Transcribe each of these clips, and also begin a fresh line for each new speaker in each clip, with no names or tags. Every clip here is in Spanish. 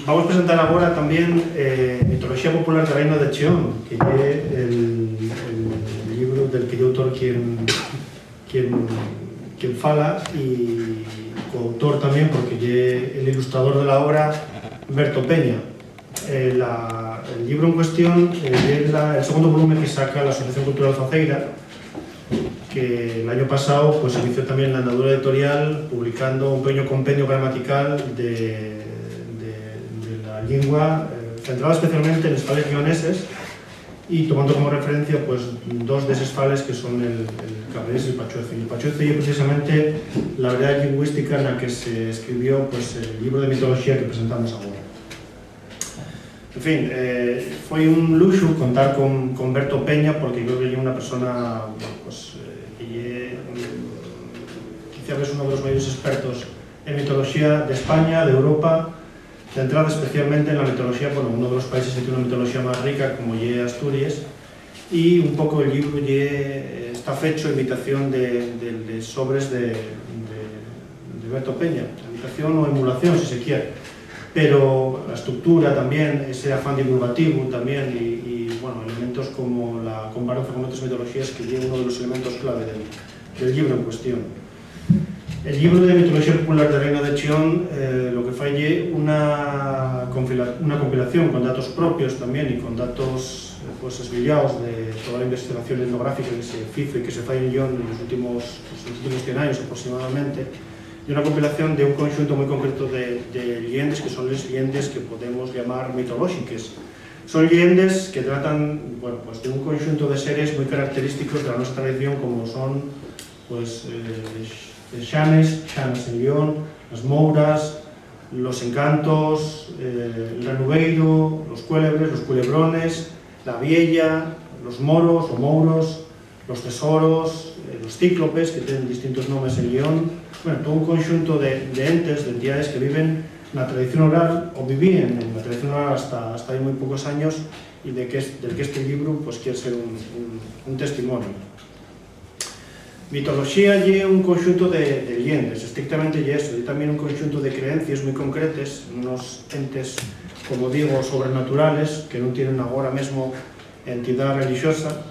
Vamos a presentar agora tamén Mitoloxía Popular do Reino de Cheón, que é el libro del que é autor quien fala, e coautor tamén, porque é el ilustrador de la obra, Berto Peña. El libro en cuestión é el segundo volumen que saca la Asociación Cultural Faceira, que el año pasado pues, inició también la andadura editorial publicando un pequeño compendio gramatical de la lengua, centrada especialmente en los fales leoneses y tomando como referencia pues, dos de esos fales que son el cabrés y el pachuezo. Y el pachuezo es precisamente la variedad lingüística en la que se escribió pues, el libro de mitología que presentamos ahora. En fin, foi un luxo contar con Berto Peña, porque creo que é unha persona pues, que é quizás uno de los mayores expertos en mitología de España, de Europa, centrada especialmente en la mitología, bueno, uno de los países que tiene una mitología más rica, como é Asturias, y un poco el libro está fecho en imitación de sobres de Berto Peña, imitación o emulación, si se quiere. Pero la estructura también, ese afán divulgativo también y bueno, elementos como la comparación con otras mitologías que es uno de los elementos clave del libro en cuestión. El libro de Mitología Popular del Reino de Cheón lo que falle una compilación con datos propios también y con datos pues, esbiliados de toda la investigación etnográfica que se hizo y que se falle en Lleón en los últimos 100 años aproximadamente, y una compilación de un conjunto muy concreto de leyendas que son las leyendas que podemos llamar mitológicas. Son leyendas que tratan bueno, pues de un conjunto de seres muy característicos de la nuestra tradición, como son pues, xanes en León, las mouras, los encantos, el renubeiro, los cuélebres, los culebrones, la viella, los moros o mouros, los tesoros, los cíclopes, que tienen distintos nombres en León. Bueno, todo un conjunto de entes, de entidades que viven en la tradición oral o vivían en la tradición oral hasta hay muy pocos años y del que este libro pues, quiere ser un testimonio. Mitología es un conjunto de leyendas, estrictamente y eso, y también un conjunto de creencias muy concretas, unos entes, como digo, sobrenaturales, que no tienen ahora mismo entidad religiosa,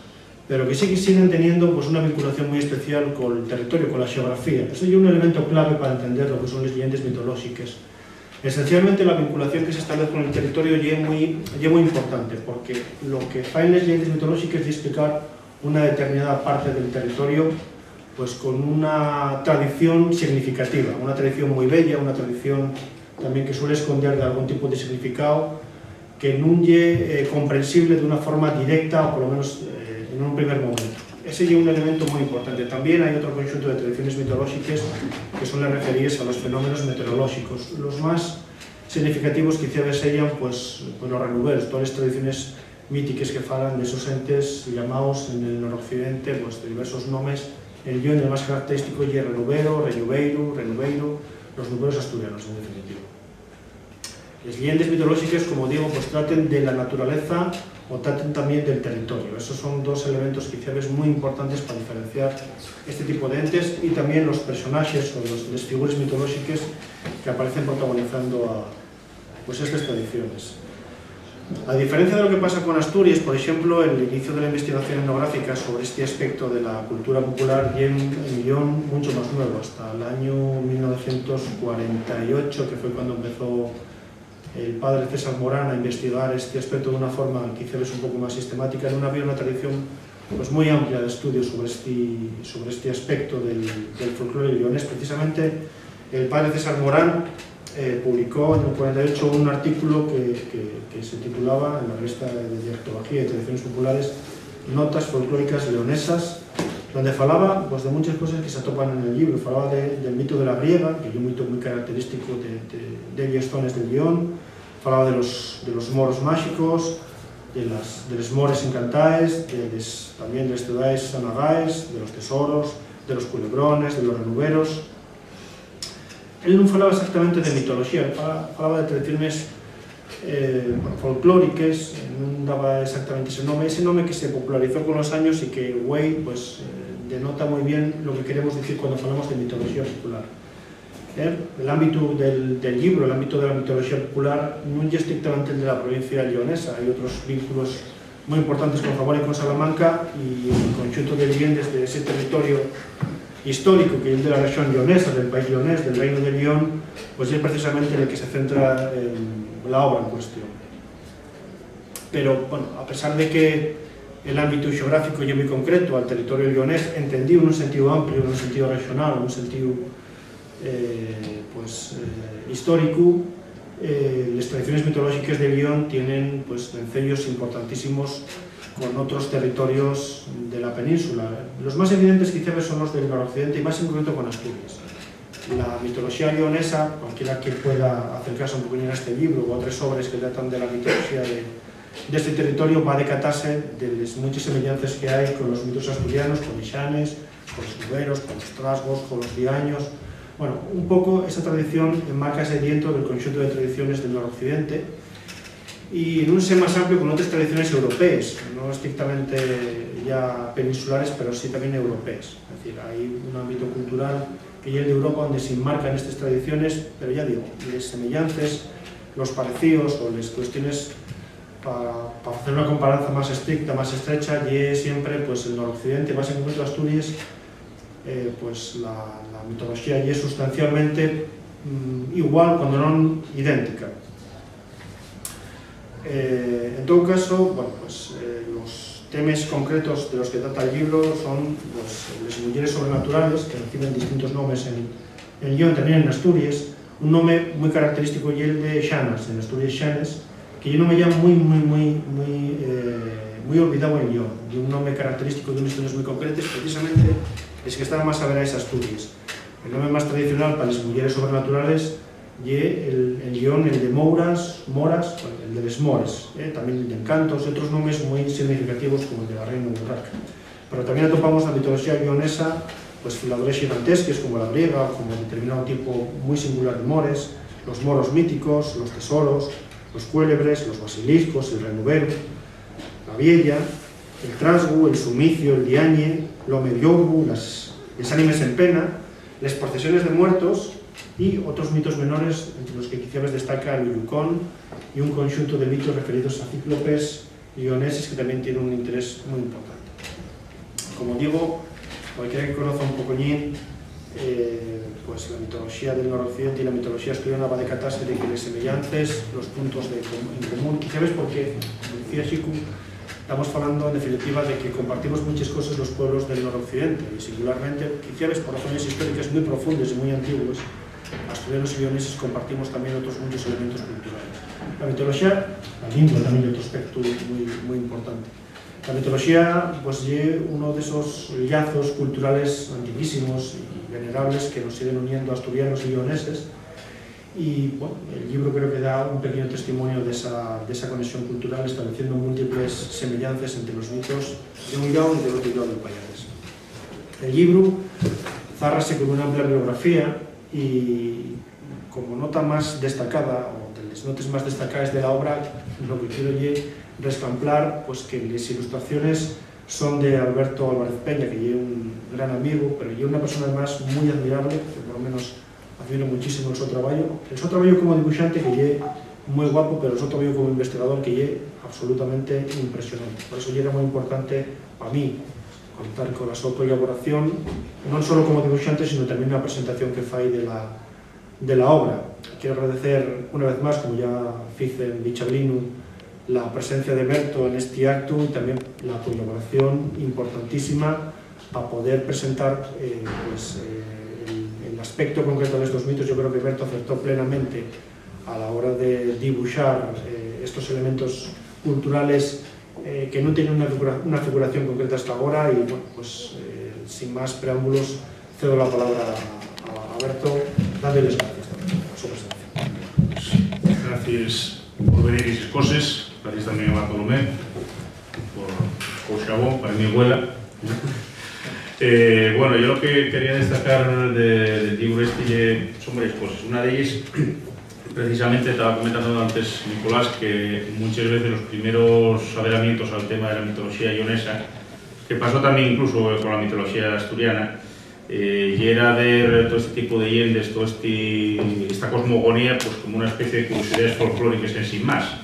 pero que sí que siguen teniendo pues, una vinculación muy especial con el territorio, con la geografía. Eso es un elemento clave para entender lo que son las leyendas mitológicas. Esencialmente la vinculación que se establece con el territorio es muy importante, porque lo que hacen las leyendas mitológicas es explicar una determinada parte del territorio pues, con una tradición significativa, una tradición muy bella, una tradición también que suele esconder de algún tipo de significado que no es comprensible de una forma directa o por lo menos en un primer momento. Ese es un elemento muy importante. También hay otro conjunto de tradiciones mitológicas que son las referidas a los fenómenos meteorológicos. Los más significativos quizás sean pues, los renuberos, todas las tradiciones míticas que falan de esos entes llamados en el noroccidente pues, de diversos nombres. El Lleón, el más característico, es renubero, renubeiro, los nuberos asturianos, en definitiva. Las leyendas mitológicas, como digo, pues traten de la naturaleza o traten también del territorio. Esos son dos elementos quizás muy importantes para diferenciar este tipo de entes y también los personajes o las figuras mitológicas que aparecen protagonizando pues estas tradiciones. A diferencia de lo que pasa con Asturias, por ejemplo, el inicio de la investigación etnográfica sobre este aspecto de la cultura popular y en León mucho más nuevo, hasta el año 1948, que fue cuando empezó el padre César Morán a investigar este aspecto de una forma quizás un poco más sistemática. No había una tradición pues, muy amplia de estudios sobre este aspecto del folclore leonés. Precisamente el padre César Morán publicó en el 48 un artículo que se titulaba en la revista de Dialectología y Tradiciones Populares Notas folclóricas leonesas, donde falaba pues, de muchas cosas que se atopan en el libro. Falaba del mito de la griega, que es un mito muy característico de las zonas del León. Falaba de los moros mágicos, de los mores encantaes, también de las ciudades sanagaes, de los tesoros, de los culebrones, de los renuberos. Él no falaba exactamente de mitología, falaba de tradiciones folclóricas, no daba exactamente ese nombre que se popularizó con los años y que Way pues, denota muy bien lo que queremos decir cuando hablamos de mitología popular. El ámbito del libro, el ámbito de la mitología popular, no es estrictamente el de la provincia leonesa. Hay otros vínculos muy importantes con Zamora y con Salamanca, y el conjunto de León desde ese territorio histórico que es de la región leonesa, del país leonés, del reino de León, pues es precisamente en el que se centra la obra en cuestión. Pero, bueno, a pesar de que el ámbito geográfico es muy concreto al territorio leonés, entendido en un sentido amplio, en un sentido regional, en un sentido histórico, las tradiciones mitológicas de León tienen vencellos importantísimos con otros territorios de la península. Los más evidentes quizás son los del noroccidente y más en concreto con Asturias. La mitología leonesa, cualquiera que pueda acercarse un poco a este libro o a otras obras que tratan de la mitología de este territorio, va a decatarse de las muchas semejanzas que hay con los mitos asturianos, con los xanes, con los cuberos, con los trasgos, con los diaños. Bueno, un poco esa tradición enmarca-se dentro del conjunto de tradiciones del noroccidente y en un sen más amplio con otras tradiciones europeas, no estrictamente ya peninsulares, pero sí también europeas. Es decir, hay un ámbito cultural que ya es de Europa donde se enmarcan estas tradiciones, pero ya digo, las semejanzas, los parecidos o las cuestiones para hacer una comparanza más estricta, más estrecha, y siempre el noroccidente, más en concreto Asturias, la mitología y es sustancialmente igual, cuando no idéntica. En todo caso, los temas concretos de los que trata el libro son las mujeres sobrenaturales, que reciben distintos nombres en León, también en Asturias. Un nombre muy característico y el de Xanas, en Asturias Xanes, que yo no me llamo muy olvidado en León, y un nombre característico de unas historias muy concretas, precisamente es que están más a ver a esas Asturias. El nombre más tradicional para las mujeres sobrenaturales y en León el de Moras, el de Les Mores, también el de Encantos y otros nombres muy significativos como el de la Reina Urraca. Pero también atopamos la mitología leonesa, fundadores gigantescos como la griega o como determinado tipo muy singular de mores, los moros míticos, los tesoros, los cuélebres, los basiliscos, el renuvero, la viella, el trasgu, el sumicio, el diañe, lo mediobu, las ánimes en pena, las procesiones de muertos y otros mitos menores, entre los que quizás destaca el Uyucón y un conjunto de mitos referidos a cíclopes leoneses que también tienen un interés muy importante. Como digo, cualquiera que conozca un pocoñín la mitología del noroccidente y la mitología asturiana va a decatarse de que las semejanzas, los puntos en común, quizás porque, como decía Xicu, estamos hablando en definitiva de que compartimos muchas cosas los pueblos del noroccidente y singularmente, quizás por razones históricas muy profundas y muy antiguas, asturianos y leoneses compartimos también otros muchos elementos culturales. La mitología, la lengua también es otro aspecto muy importante. La mitología es uno de esos lazos culturales antiquísimos y venerables que nos siguen uniendo a asturianos y leoneses, y el libro creo que da un pequeño testimonio de esa conexión cultural, estableciendo múltiples semejanzas entre los mitos de un lado y del otro lado del país. El libro zárrase con una amplia biografía y, como nota más destacada, o de las notas más destacadas de la obra, lo que quiero rescamplar que las ilustraciones son de Alberto Álvarez Peña, que es un gran amigo, pero es una persona además muy admirable, que por lo menos admiro muchísimo el su trabajo. El su trabajo como dibujante, que es muy guapo, pero el su trabajo como investigador, que es absolutamente impresionante. Por eso era muy importante para mí contar con la su colaboración, no solo como dibujante, sino también la presentación que fai de la obra. Quiero agradecer una vez más, como ya hice en Bichablino, la presencia de Berto en este acto y también la colaboración importantísima para poder presentar el aspecto concreto de estos mitos. Yo creo que Berto acertó plenamente a la hora de dibujar estos elementos culturales que no tienen una figuración concreta hasta ahora y, sin más preámbulos, cedo la palabra a Berto, dándoles gracias por su presencia.
Gracias por venir esas cosas. Gracias también a Bartolomé por Chabón, para mi abuela. Yo lo que quería destacar del libro son varias cosas. Una de ellas, precisamente, estaba comentando antes Nicolás, que muchas veces los primeros adelamientos al tema de la mitología leonesa, que pasó también incluso con la mitología asturiana, y era ver todo este tipo de leyendas, toda esta cosmogonía, pues como una especie de curiosidades folclóricas en sí más.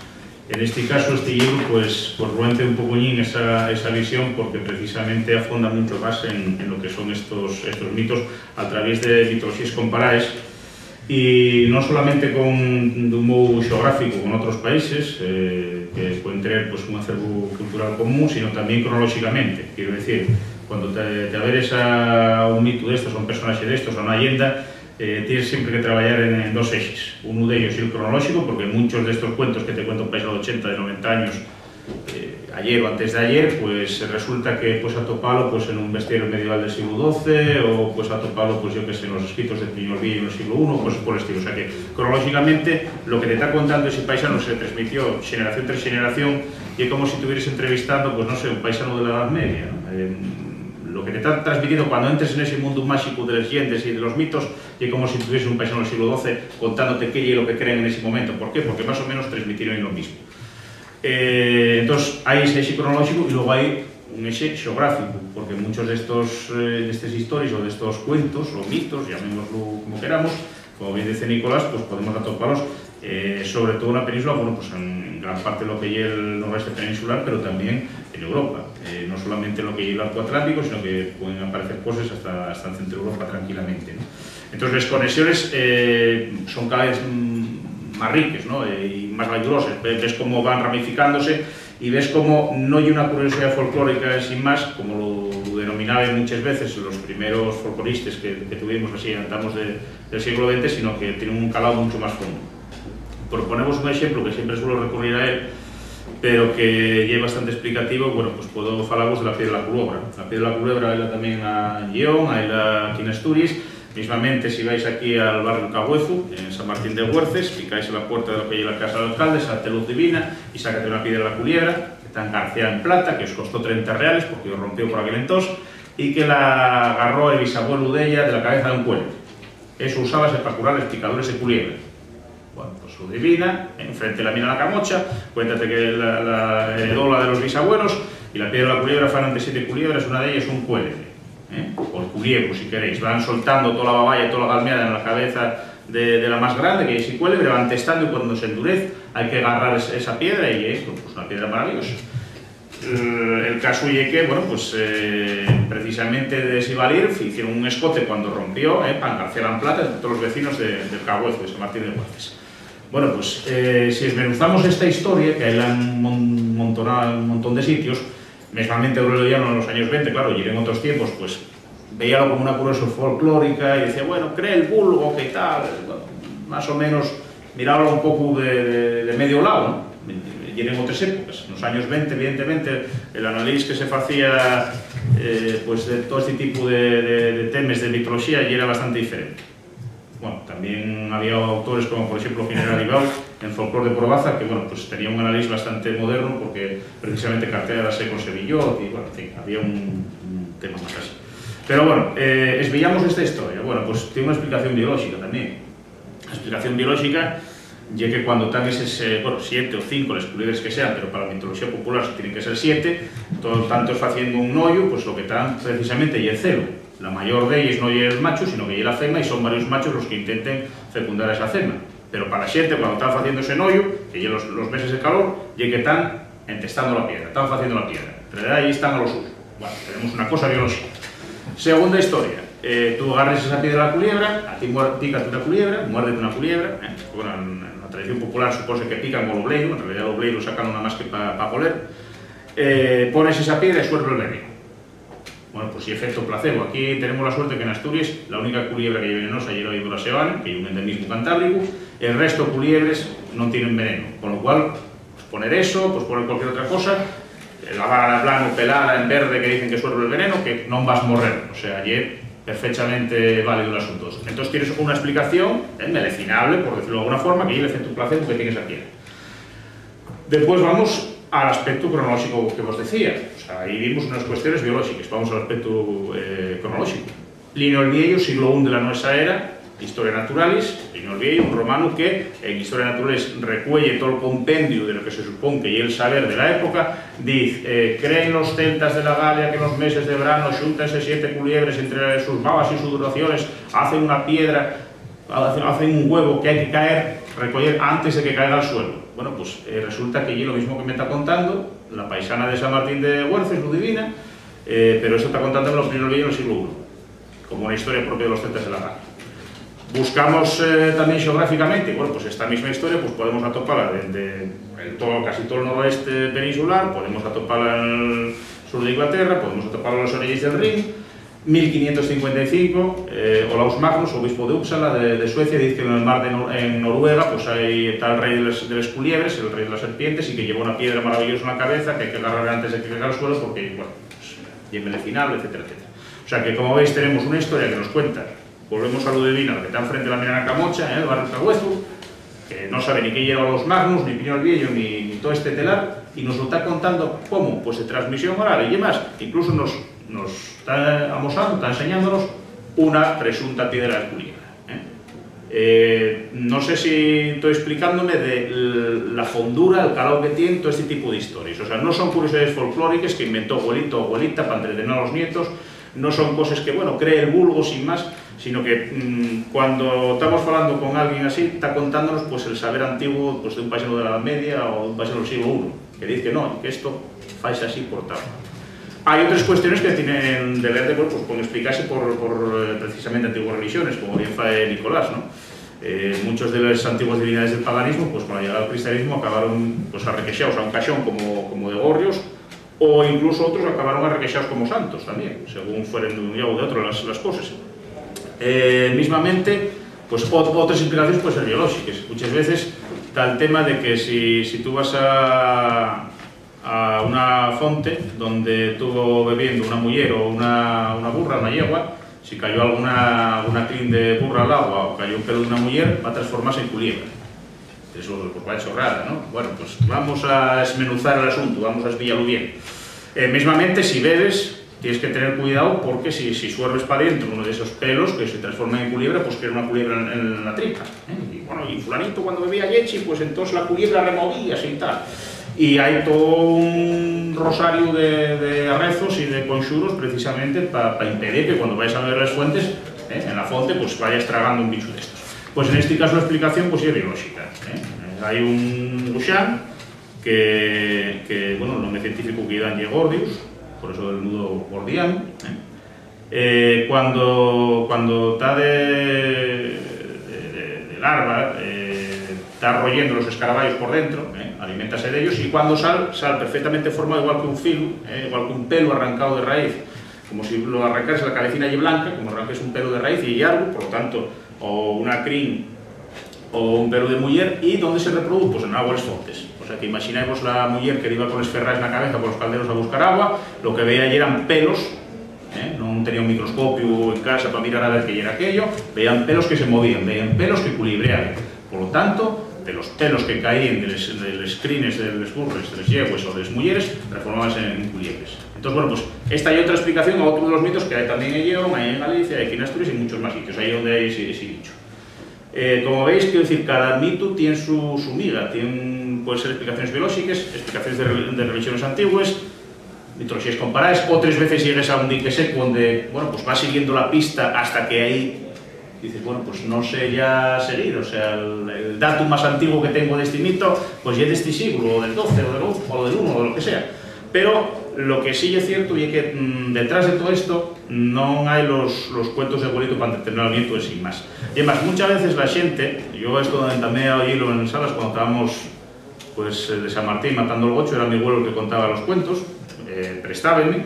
En este caso, este libro pues rompe un poquillín esa visión, porque precisamente afonda mucho más en lo que son estos mitos a través de mitologías comparadas, y no solamente de un modo geográfico con otros países, que pueden tener pues, un acervo cultural común, sino también cronológicamente. Quiero decir, cuando te averes a un mito de estos, a un personaje de estos, a una leyenda, tienes siempre que trabajar en dos ejes. Uno de ellos es el cronológico, porque muchos de estos cuentos que te cuenta un paisano de 80, de 90 años, ayer o antes de ayer, pues resulta que pues atopalo pues en un bestiario medieval del siglo XII, o pues atopalo pues yo que sé, en los escritos de Plinio el Viejo en el siglo I, pues por el estilo. O sea que cronológicamente lo que te está contando ese paisano se transmitió generación tras generación, y es como si estuvieras entrevistando, pues no sé, un paisano de la Edad Media, ¿no? Lo que te está transmitiendo cuando entres en ese mundo mágico de las leyendas y de los mitos, y es como si tuviese un paisano del siglo XII contándote qué es lo que creen en ese momento. ¿Por qué? Porque más o menos transmitieron lo mismo. Entonces hay ese eje cronológico, y luego hay un eje geográfico, porque muchos de estas historias o de estos cuentos o mitos, llamémoslo como queramos, como bien dice Nicolás, pues podemos atoparlos sobre todo en la península, bueno, pues en gran parte de lo que es el noroeste peninsular, pero también en Europa, no solamente en lo que es el arco atlántico, sino que pueden aparecer cosas hasta en Centro Europa tranquilamente, ¿no? Entonces las conexiones son cada vez más ricas, ¿no? Y más valorosas. Ves cómo van ramificándose, y ves cómo no hay una curiosidad folclórica sin más, como lo denominaban muchas veces los primeros folcloristas que tuvimos, así andamos del siglo XX, sino que tienen un calado mucho más fondo. Proponemos un ejemplo que siempre suelo recurrir a él, pero que ya es bastante explicativo. Bueno, pues puedo hablaros de la Piedra de la Culebra. La Piedra de la Culebra hay también en Lleón, hay aquí en Asturias. Mismamente, si vais aquí al barrio Cagüezu, en San Martín de Huerces, picáis en la puerta de lo que hay la casa del alcalde, salte luz divina y sácate una piedra de la Culebra, que está engarciada en plata, que os costó 30 reales porque os rompió por aquel entonces, y que la agarró el bisabuelo de ella de la cabeza de un cuello. Eso usaba para curar los picadores de culebra. Bueno, pues luz divina, enfrente la mina la camocha, cuéntate que la heredó la de los bisabuelos, y la piedra de la Culebra fueron de 7 culebras, una de ellas un cuélebre. Por culiebro, si queréis, van soltando toda la baballa, toda la galmeada en la cabeza de la más grande, que es el cuélebre, van testando, y cuando se endurece hay que agarrar esa piedra, y es pues, una piedra maravillosa. El caso es que, bueno, pues precisamente de ese valir hicieron un escote cuando rompió, para engarciar en plata entre todos los vecinos del Cagüezo, de San Martín de Huerces. Bueno, pues si desmenuzamos esta historia, que hay un montón de sitios, mismamente Aureliano en los años 20, claro, y en otros tiempos, pues veíalo como una curiosidad folclórica y decía, bueno, cree el vulgo, que tal, bueno, más o menos mirábalo un poco de medio lado, ¿no? Y en otras épocas, en los años 20, evidentemente, el análisis que se hacía pues de todo este tipo de temas de mitología ya era bastante diferente. Bueno, también había autores como, por ejemplo, General Ibau, en Folclore de Probaza, que, bueno, pues tenía un análisis bastante moderno, porque precisamente Cartera era con Sevillot, y, bueno, en fin, había un tema más así. Pero, bueno, esveíamos esta historia. Bueno, pues tiene una explicación biológica también. La explicación biológica, ya que cuando están esos, bueno, 7 o 5, las culebras que sean, pero para la mitología popular tienen que ser 7, todo tanto es haciendo un hoyo, pues lo que están precisamente es el celo. La mayor de ellas no es el macho, sino que es la fema, y son varios machos los que intenten fecundar esa fema. Pero para la xente, cuando están haciendo ese hoyo, que ya los meses de calor, ya que están entestando la piedra, están haciendo la piedra. En realidad ahí están a lo suyo. Bueno, tenemos una cosa biológica. Segunda historia. Tú agarres esa piedra de la culebra, a ti pícate una culebra, muérdete una culebra. Bueno, en la tradición popular supone que pican con obleiro, en realidad el obleiro sacan una más que para oler. Pones esa piedra y suelta el veneno. Bueno, pues si efecto placebo. Aquí tenemos la suerte que en Asturias la única culebra que lleva venenosa es la víbora sevana, que es un endemismo cantábrico. El resto de culiebres no tienen veneno, con lo cual, pues poner eso, pues poner cualquier otra cosa, la vara de plano pelada en verde que dicen que suelta el veneno, que no vas a morrer. O sea, allí perfectamente válido el asunto. Entonces tienes una explicación medicinable, por decirlo de alguna forma, que es el efecto placebo que tiene esa piedra. Después vamos al aspecto cronológico que os decía. O sea, ahí vimos unas cuestiones biológicas. Vamos al aspecto cronológico. Plinio el Viejo, siglo I de la nuestra era, Historia Naturalis, Plinio el Viejo, un romano que en Historia Naturalis recuelle todo el compendio de lo que se supone que es el saber de la época. Dice, creen los celtas de la Galia que en los meses de verano xúntanse 7 culiebres entre sus babas y sudoraciones, hacen una piedra, hacen un huevo que hay que recoger antes de que caiga al suelo. Bueno, pues resulta que allí lo mismo que me está contando la paisana de San Martín de Güerces, Ludivina, pero esto está contando los Plinio el Viejo en el siglo I, como una historia propia de los celtas de la Galia. Buscamos también geográficamente, bueno, pues esta misma historia pues podemos atoparla casi todo el noroeste peninsular, podemos atoparla en el sur de Inglaterra, podemos atoparla en las orillas del Rin. 1555, Olaus Magnus, obispo de Uppsala, de Suecia, dice que en el mar en Noruega pues está el rey de las culiebres, el rey de las serpientes, y que lleva una piedra maravillosa en la cabeza que hay que agarrar antes de que caiga al suelo porque, bueno, pues, es envenenable, etcétera, etcétera. O sea que, como veis, tenemos una historia que nos cuenta. Volvemos a Ludivina, lo que está enfrente de la Mirana Camocha, el barrio Cagüezu, que no sabe ni qué lleva los Magnus, ni Plinio el Viejo, ni todo este telar, y nos lo está contando cómo, pues de transmisión oral y demás. Incluso nos está amosando, está enseñándonos una presunta piedra de culiebra. No sé si estoy explicándome de la fondura, el calor que tiene todo este tipo de historias. O sea, no son curiosidades folclóricas que inventó abuelito o abuelita para entretener a los nietos, no son cosas que, bueno, cree el vulgo sin más, sino que cuando estamos hablando con alguien así, está contándonos pues el saber antiguo pues, de un paisano de la Edad Media o de un paisano del siglo I, que dice que no, que esto faise así por tal. Hay otras cuestiones que tienen de verde, pues pueden explicarse por precisamente antiguas religiones, como bien fue Nicolás, ¿no? Muchos de las antiguas divinidades del paganismo, pues con la llegada del cristianismo acabaron pues, arrequexados a un cachón como de gorrios, o incluso otros acabaron arrequexados como santos también, según fueren de un día o de otro las cosas. Mismamente, pues otras explicaciones pueden ser biológicas. Muchas veces está el tema de que si tú vas a una fonte donde estuvo bebiendo una muller o una burra, una yegua, si cayó alguna crin de burra al agua o cayó un pelo de una muller, va a transformarse en culiebra. Eso pues, va a hecho rara, ¿no? Bueno, pues vamos a desmenuzar el asunto, vamos a esbillarlo bien. Mismamente, si bebes, tienes que tener cuidado porque si suerves para adentro uno de esos pelos que se transforman en culiebra, pues crea una culiebra en la tripa. Y bueno, y fulanito cuando bebía leche, pues entonces la culiebra removíase y tal. Y hay todo un rosario de rezos y de conxuros precisamente para impedir que cuando vayas a ver las fuentes, en la fonte, pues vayas tragando un bicho de estos. Pues en este caso la explicación pues es biológica. Hay un Gushan que bueno, el nombre científico que dan es Gordius, por eso el nudo gordiano. Cuando está de larva, está royendo los escaraballos por dentro, aliméntase de ellos, y cuando sale perfectamente formado igual que un filo, igual que un pelo arrancado de raíz, como si lo arrancase la cabecina allí blanca, como arranques un pelo de raíz y largo, por lo tanto, o una crin o un pelo de muller, y donde se reproduce, pues en aguas fontes. O sea que imaginemos la muller que iba con los ferrais en la cabeza por los calderos a buscar agua, lo que veía allí eran pelos, no tenía un microscopio en casa para mirar a ver qué era aquello, veían pelos que se movían, veían pelos que culibreaban. Por lo tanto, de los pelos que caían de los crines, de los burres, de los yegues o de las mujeres, transformaban en culiebres. Entonces, bueno, pues esta hay otra explicación a otro de los mitos que hay también en León, hay en Galicia, hay aquí en Asturias y en muchos más sitios, ahí donde hay ese dicho. Como veis, quiero decir, cada mito tiene su miga, pueden ser explicaciones biológicas, explicaciones de religiones antiguas, mitologías comparadas, otras veces llegas a un dique seco donde, bueno, pues vas siguiendo la pista hasta que ahí dices, bueno, pues no sé ya seguir, o sea, el dato más antiguo que tengo de este mito, pues ya es de este siglo, o del 12, o del 1, o de lo que sea. Pero lo que sí es cierto es que detrás de todo esto no hay los cuentos de abuelito para entretener al nieto de sin más. Y además, muchas veces la gente, yo esto también he oído en salas cuando estábamos pues, de San Martín matando el gocho, era mi abuelo el que contaba los cuentos, prestábenme,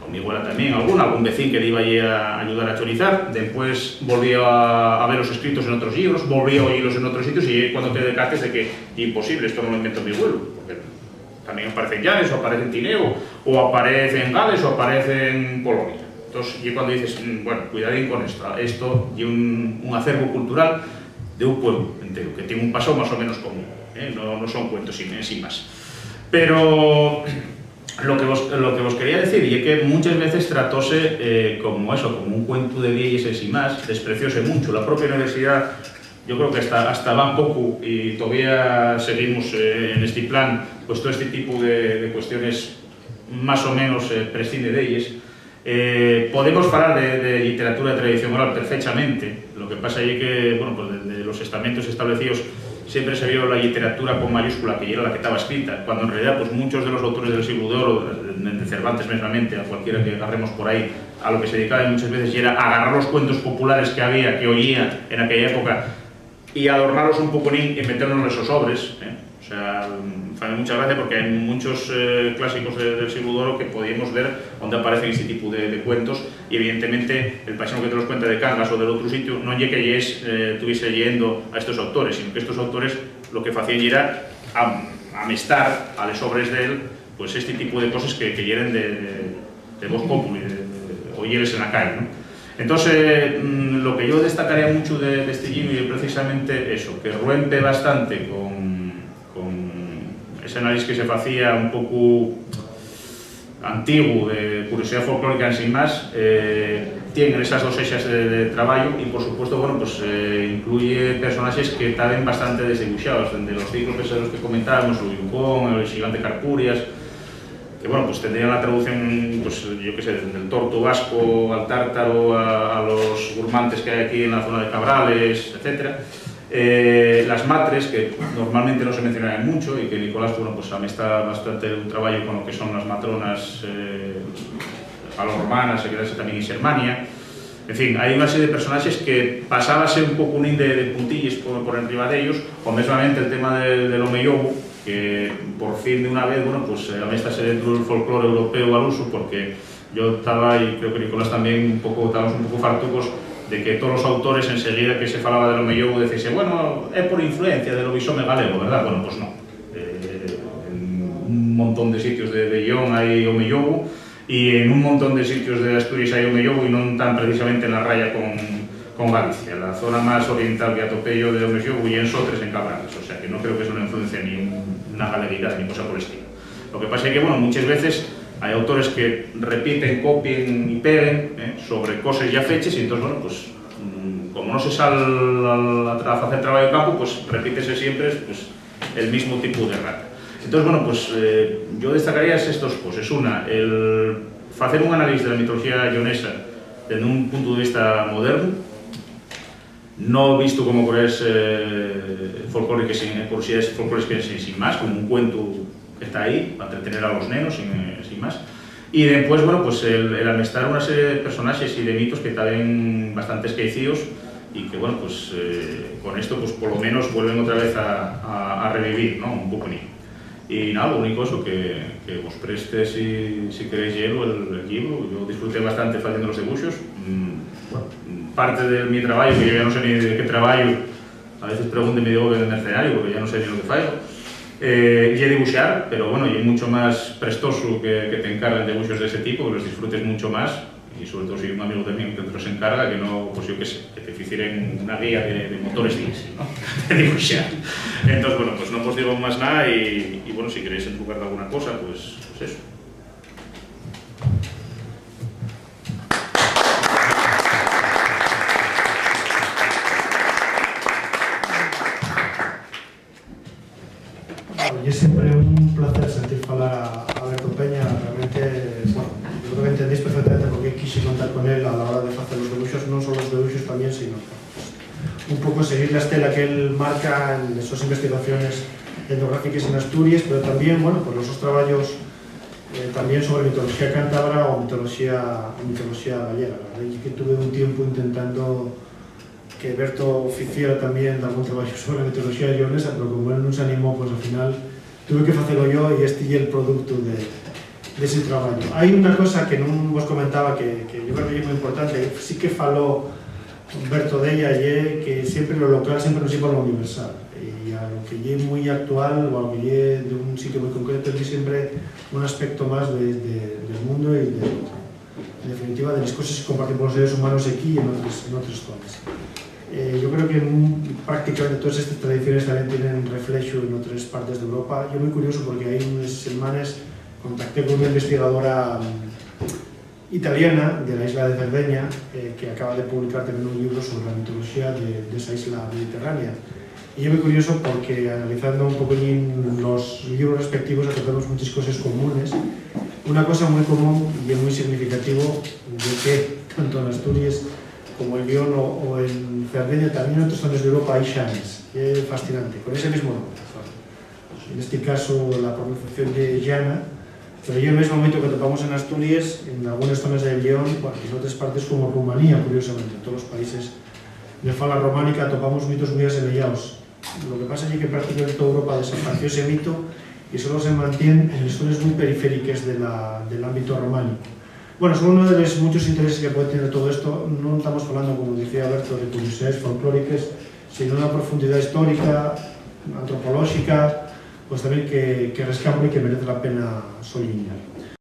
con mi abuela también, algún vecino que le iba allí a ayudar a chorizar, después volví a ver los escritos en otros libros, volví a oírlos en otros sitios y cuando te decates de que imposible, esto no lo inventó mi abuelo, porque también aparece en Llanes, o aparece en Tineo, o aparece en Gales, o aparece en Polonia. Entonces, y cuando dices, bueno, cuidadín con esto y un acervo cultural de un pueblo entero, que tiene un paso más o menos común, no son cuentos sin más. Pero lo que vos quería decir, y es que muchas veces tratóse como eso, como un cuento de vieyes y sin más, desprecióse mucho. La propia universidad, yo creo que hasta va un poco, y todavía seguimos en este plan, pues todo este tipo de cuestiones más o menos prescinde de ellas. Podemos hablar de literatura de tradición oral perfectamente. Lo que pasa es que, bueno, pues desde los estamentos establecidos siempre se vio la literatura con mayúscula, que era la que estaba escrita, cuando en realidad pues muchos de los autores del siglo de oro, de Cervantes mismamente, a cualquiera que agarremos por ahí, a lo que se dedicaba muchas veces era agarrar los cuentos populares que había, que oía en aquella época, y adornarlos un poco y meterlos en esos sobres. O sea, me mucha gracia porque hay muchos clásicos del siglo de oro que podíamos ver donde aparecen este tipo de cuentos, y evidentemente el paisano que te los cuenta de Cangas o del otro sitio no es que estuviese leyendo a estos autores, sino que estos autores lo que hacían era amestar a los sobres de él pues este tipo de cosas que llenen de voz populi, de oyeres en la calle, ¿no? Entonces, lo que yo destacaría mucho de este libro es precisamente eso, que rompe bastante con ese análisis que se hacía un poco antiguo de curiosidad folclórica en sin más. Tienen esas dos ejes de trabajo y, por supuesto, bueno, pues incluye personajes que están bastante desdibujados, desde los cíclopes de los que comentábamos, el Yucón, el gigante Carpurias, que bueno, pues tendrían la traducción, pues yo qué sé, del torto vasco al tártaro, a los gurmantes que hay aquí en la zona de Cabrales, etc. Las matres, que normalmente no se mencionan mucho y que Nicolás, bueno, pues amesta bastante un trabajo con lo que son las matronas paloromanas, que quedarse también en Germania. En fin, hay una serie de personajes que pasábase un poco un de puntillas por encima de ellos, o mesmamente el tema del Omeyobo, que por fin de una vez, bueno, pues améstase dentro del folclore europeo al uso, porque yo estaba, y creo que Nicolás también, estábamos un poco fartucos de que todos los autores enseguida que se falaba del Omeyobo decían, bueno, es por influencia del obisome galego, ¿verdad? Bueno, pues no. En un montón de sitios de León hay Omeyobo, y en un montón de sitios de Asturias hay Omeyobo, y no tan precisamente en la raya con Galicia. La zona más oriental que atopé yo de Omeyobo y en Sotres, en Cabrales, o sea que no creo que sea una influencia ni una galeguidad ni cosa por el estilo. Lo que pasa es que, bueno, muchas veces hay autores que repiten, copien y peguen sobre cosas ya fechas, y entonces, bueno, pues como no se sale a hacer trabajo de campo, pues repítese siempre pues, el mismo tipo de rata. Entonces, bueno, pues yo destacaría estas cosas. Una, el hacer un análisis de la mitología leonesa desde un punto de vista moderno, no visto como curiosidades folclóricas sin más, como un cuento que está ahí para entretener a los nenos sin más. Y después, bueno, pues el amestar una serie de personajes y de mitos que están bastante esquecidos y que, bueno, pues con esto, pues por lo menos vuelven otra vez a revivir, ¿no? Un poco. Y nada, lo único eso, que os preste si queréis hielo el libro. Yo disfruté bastante haciendo los dibujos. Bueno, parte de mi trabajo, que yo ya no sé ni de qué trabajo, a veces pregunto y me digo que de mercenario, porque ya no sé ni lo que fallo. Y dibujar, pero bueno, y es mucho más prestoso que te encarguen dibujos de ese tipo, que los disfrutes mucho más, y sobre todo si un amigo también que te los encarga, que no, pues yo qué sé, que te hicieran una guía de motores diésel, ¿no? De dibujar. Entonces, bueno, pues no os digo más nada, y bueno, si queréis enfocar de alguna cosa, pues eso.
Y es siempre un placer sentir hablar a Berto Peña. Realmente, bueno, yo creo que entendéis perfectamente por qué quise contar con él a la hora de hacer los dibujos, no solo los dibujos también, sino un poco seguir la estela que él marca en esas investigaciones etnográficas en Asturias, pero también, bueno, por esos trabajos también sobre mitología cántabra o mitología gallega. La verdad es que tuve un tiempo intentando que Berto hiciera también algún trabajo sobre mitología leonesa, pero como él no se animó, pues al final tuve que hacerlo yo, y este es el producto de ese trabajo. Hay una cosa que no os comentaba que yo creo que es muy importante, sí que faló Berto de ella, y que siempre lo local siempre nos lleva a lo universal, y a lo que es muy actual o a lo que es de un sitio muy concreto, es siempre un aspecto más del mundo y en definitiva de las cosas que compartimos los seres humanos aquí y en otras zonas. Yo creo que prácticamente todas estas tradiciones también tienen reflejo en otras partes de Europa. Yo muy curioso porque hay unos hermanos contacté con una investigadora italiana de la isla de Cerdeña que acaba de publicar también un libro sobre la mitología de esa isla mediterránea. Y yo muy curioso porque analizando un poco los libros respectivos encontramos muchas cosas comunes. Una cosa muy común y muy significativo de que tanto en Asturias como en León o en Cerdeña, también en otras zonas de Europa hay llanes. Es fascinante, con ese mismo nombre. En este caso la pronunciación de llana, pero yo en el mismo momento que topamos en Asturias, en algunas zonas de León, bueno, en otras partes como Rumanía, curiosamente, en todos los países de fala románica topamos mitos muy asemejados. Lo que pasa es que prácticamente toda Europa desapareció ese mito y solo se mantiene en zonas muy periféricas del ámbito románico. Bueno, son uno de los muchos intereses que puede tener todo esto. No estamos hablando, como decía Alberto, de curiosidades folclóricas, sino una profundidad histórica, antropológica, pues también que rescampa y que merece la pena soñar.